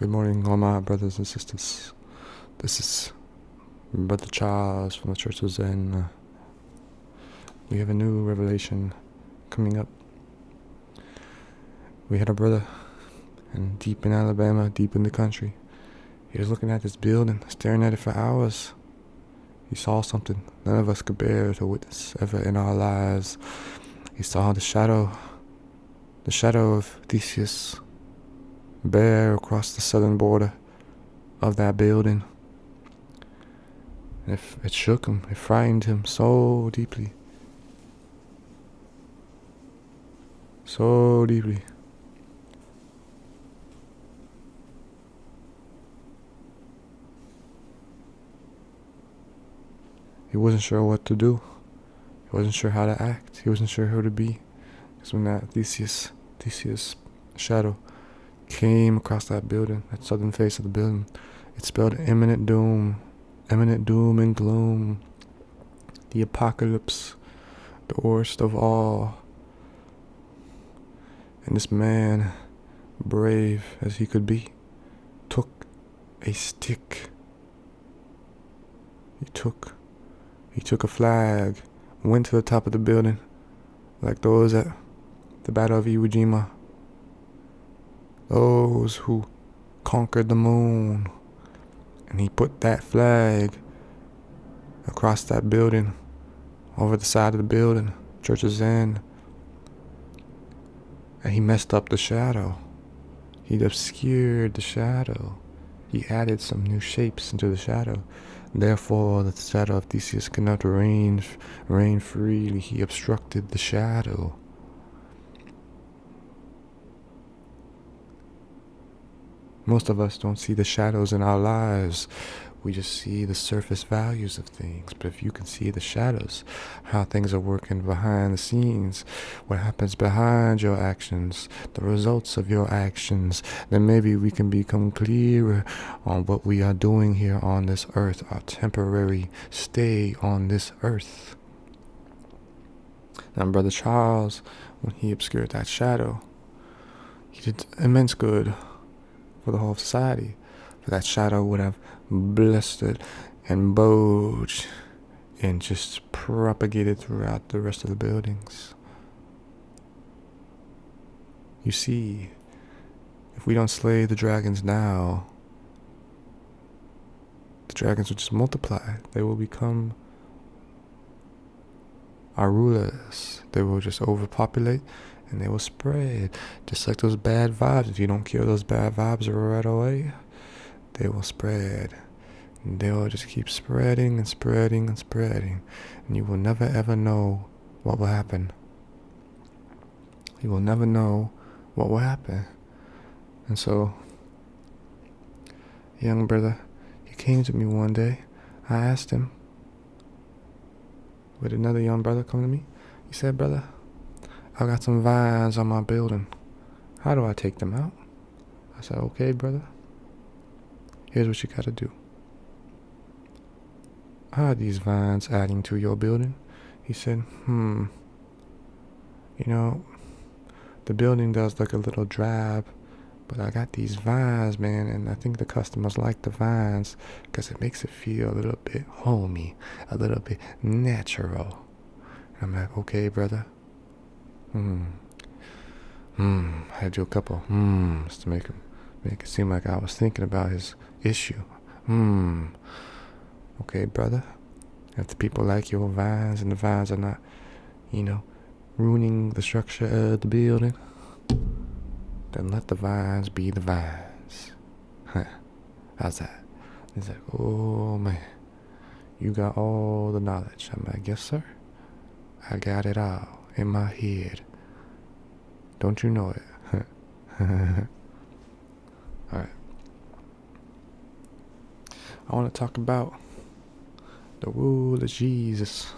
Good morning, all my brothers and sisters. This is Brother Charles from the Church of Xen. We have a new revelation coming up. We had a brother, and deep in Alabama, deep in the country, he was looking at this building, staring at it for hours. He saw something none of us could bear to witness ever in our lives. He saw the shadow of Theseus bear across the southern border of that building. And it shook him, it frightened him so deeply. So deeply. He wasn't sure what to do. He wasn't sure how to act. He wasn't sure who to be. Because when that Theseus shadow came across that building, that southern face of the building, it spelled imminent doom and gloom, the apocalypse, the worst of all. And this man, brave as he could be, took a stick. He took a flag, went to the top of the building, like those at the Battle of Iwo Jima, those who conquered the moon. And he put that flag across that building, over the side of the building, Church of Xen. And he messed up the shadow. He obscured the shadow. He added some new shapes into the shadow. Therefore, the shadow of Theseus could not reign freely. He obstructed the shadow. Most of us don't see the shadows in our lives. We just see the surface values of things. But if you can see the shadows, how things are working behind the scenes, what happens behind your actions, the results of your actions, then maybe we can become clearer on what we are doing here on this earth, our temporary stay on this earth. Now, Brother Charles, when he obscured that shadow, he did immense good for the whole society. For that shadow would have blistered and bulged and just propagated throughout the rest of the buildings. You see, if we don't slay the dragons now, the dragons will just multiply. They will become our rulers. They will just overpopulate and they will spread, just like those bad vibes. If you don't kill those bad vibes right away, they will spread. And they will just keep spreading and spreading and spreading. And you will never ever know what will happen. You will never know what will happen. And so, young brother, he came to me one day. I asked him, with another young brother come to me. He said, "Brother, I got some vines on my building. How do I take them out?" I said, "Okay, brother. Here's what you gotta do. How are these vines adding to your building?" He said, You know, the building does look a little drab, but I got these vines, man, and I think the customers like the vines because it makes it feel a little bit homey, a little bit natural. I'm like, "Okay, brother. I had you a couple just to make it seem like I was thinking about his issue. Okay, brother. If the people like your vines and the vines are not, ruining the structure of the building, then let the vines be the vines." How's that? He's like, "Oh, man, you got all the knowledge." I'm like, "Yes, sir. I got it all in my head. Don't you know it?" Alright. I want to talk about the rule of Jesus.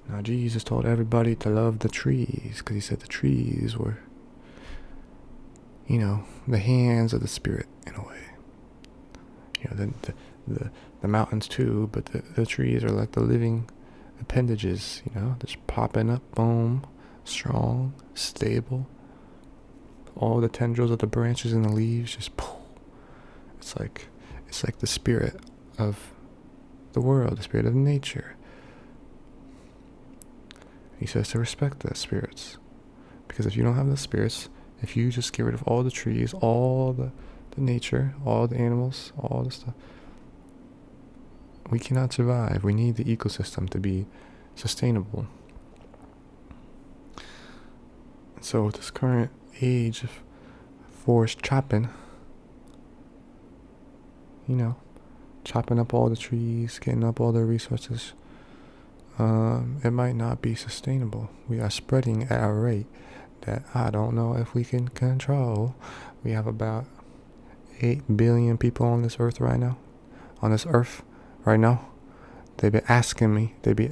Now, Jesus told everybody to love the trees because he said the trees were, the hands of the Spirit in a way. The mountains too, but the trees are like the living appendages, just popping up, boom, strong, stable, all the tendrils of the branches and the leaves just poof. It's like the spirit of the world, the spirit of nature. He says to respect the spirits. Because if you don't have the spirits, if you just get rid of all the trees, all the nature, all the animals, all the stuff, we cannot survive. We need the ecosystem to be sustainable. So with this current age of forest chopping, chopping up all the trees, getting up all the resources, it might not be sustainable. We are spreading at a rate that I don't know if we can control. We have about 8 billion people on this earth right now. They be asking me. They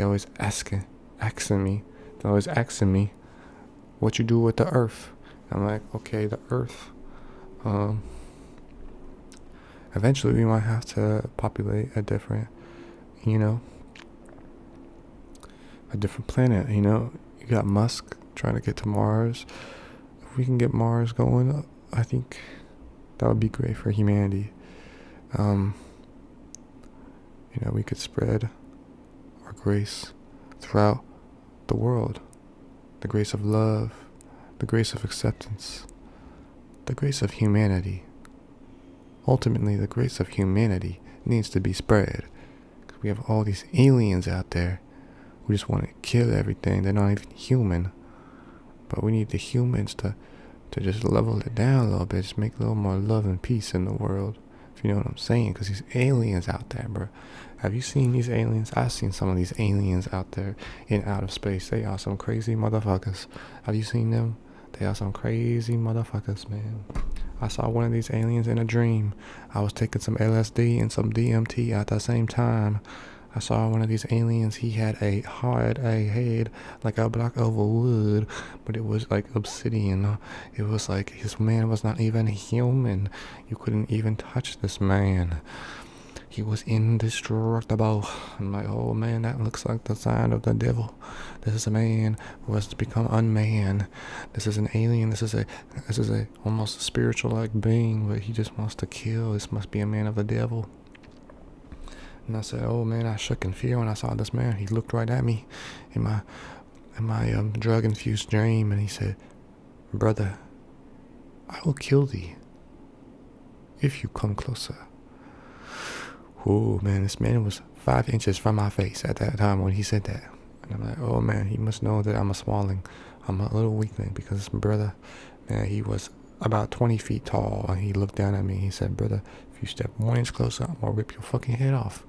always asking me. They're always asking me, what you do with the earth? I'm like, okay, the earth. Eventually we might have to populate a different planet. You got Musk trying to get to Mars. If we can get Mars going, I think that would be great for humanity. We could spread our grace throughout the world. The grace of love, the grace of acceptance, the grace of humanity. Ultimately, the grace of humanity needs to be spread. Because we have all these aliens out there who just want to kill everything. They're not even human. But we need the humans to just level it down a little bit. Just make a little more love and peace in the world. If you know what I'm saying. Because these aliens out there, bro. Have you seen these aliens? I've seen some of these aliens out there in outer space. They are some crazy motherfuckers. Have you seen them? They are some crazy motherfuckers, man. I saw one of these aliens in a dream. I was taking some LSD and some DMT at the same time. I saw one of these aliens. He had a head like a block of wood, but it was like obsidian. It was like his man was not even human. You couldn't even touch this man. He was indestructible. I'm like, oh man, that looks like the sign of the devil. This is a man who has become unman. This is an alien. This is a almost spiritual like being, but he just wants to kill. This must be a man of the devil. And I said, oh man, I shook in fear when I saw this man. He looked right at me in my drug-infused dream, and he said, brother, I will kill thee if you come closer. Oh man, this man was 5 inches from my face at that time when he said that. And I'm like, oh man, he must know that I'm a smalling. I'm a little weakling, because this brother, man, he was about 20 feet tall, and he looked down at me. He said, brother, if you step 1 inch closer, I'm gonna rip your fucking head off.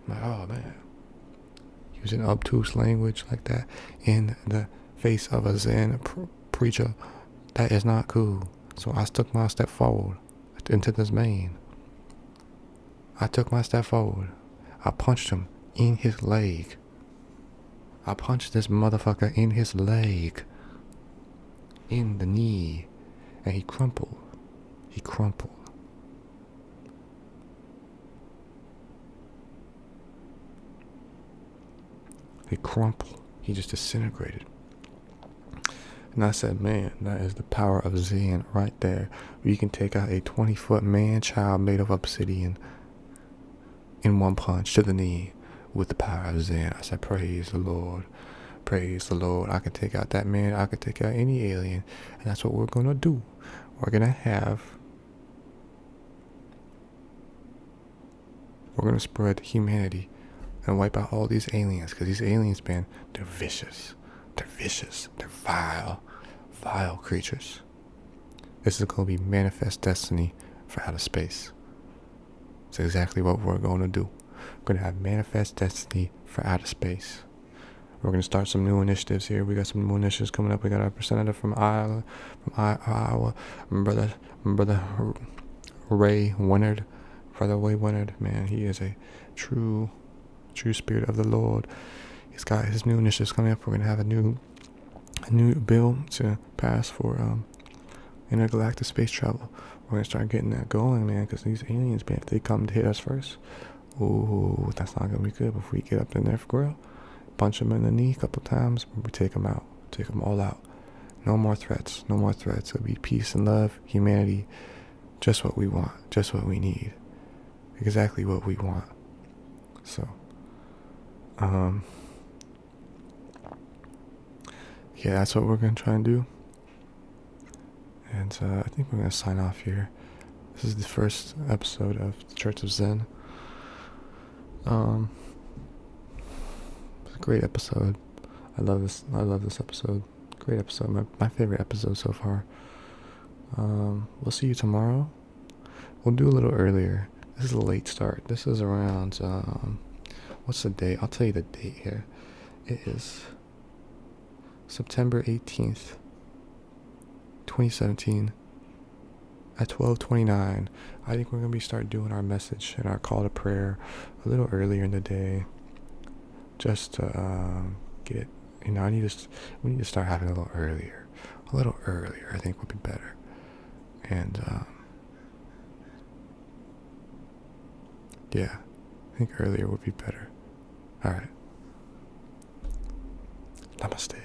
I'm like, oh man. Using obtuse language like that in the face of a Zen preacher, that is not cool. So I took my step forward into this man. I took my step forward. I punched him in his leg. I punched this motherfucker in his leg. In the knee. And he crumpled. He crumpled. He just disintegrated. And I said, man, that is the power of Zen right there. Where you can take out a 20-foot man-child made of obsidian in one punch to the knee with the power of Zen. I said, praise the Lord. Praise the Lord. I can take out that man. I can take out any alien. And that's what we're going to do. We're going to spread humanity and wipe out all these aliens. Because these aliens, man, they're vicious. They're vicious. They're vile creatures. This is going to be manifest destiny for outer space. It's exactly what we're going to do. We're going to have manifest destiny for outer space. We're going to start some new initiatives here. We got some new initiatives coming up. We got our representative from Iowa, brother Ray Winnard. Brother Ray Winnard, man, he is a true spirit of the Lord. He's got his new initiatives coming up. We're going to have a new bill to pass for intergalactic space travel. We're going to start getting that going, man, because these aliens, man, if they come to hit us first, ooh, that's not going to be good. Before we get up in there for real, punch them in the knee a couple times, we take them out. Take them all out. No more threats. No more threats. It'll be peace and love, humanity, just what we want, just what we need, exactly what we want. So, yeah, that's what we're gonna try and do. And I think we're gonna sign off here. This is the first episode of the Church of Xen. It's a great episode. I love this. I love this episode. Great episode. My favorite episode so far. We'll see you tomorrow. We'll do a little earlier. This is a late start. This is around what's the date? I'll tell you the date here. It is September 18th, 2017 at 12:29. I think we're gonna start doing our message and our call to prayer a little earlier in the day, just to get. We need to start having a little earlier. A little earlier, I think, would be better. And yeah, I think earlier would be better. All right. Namaste.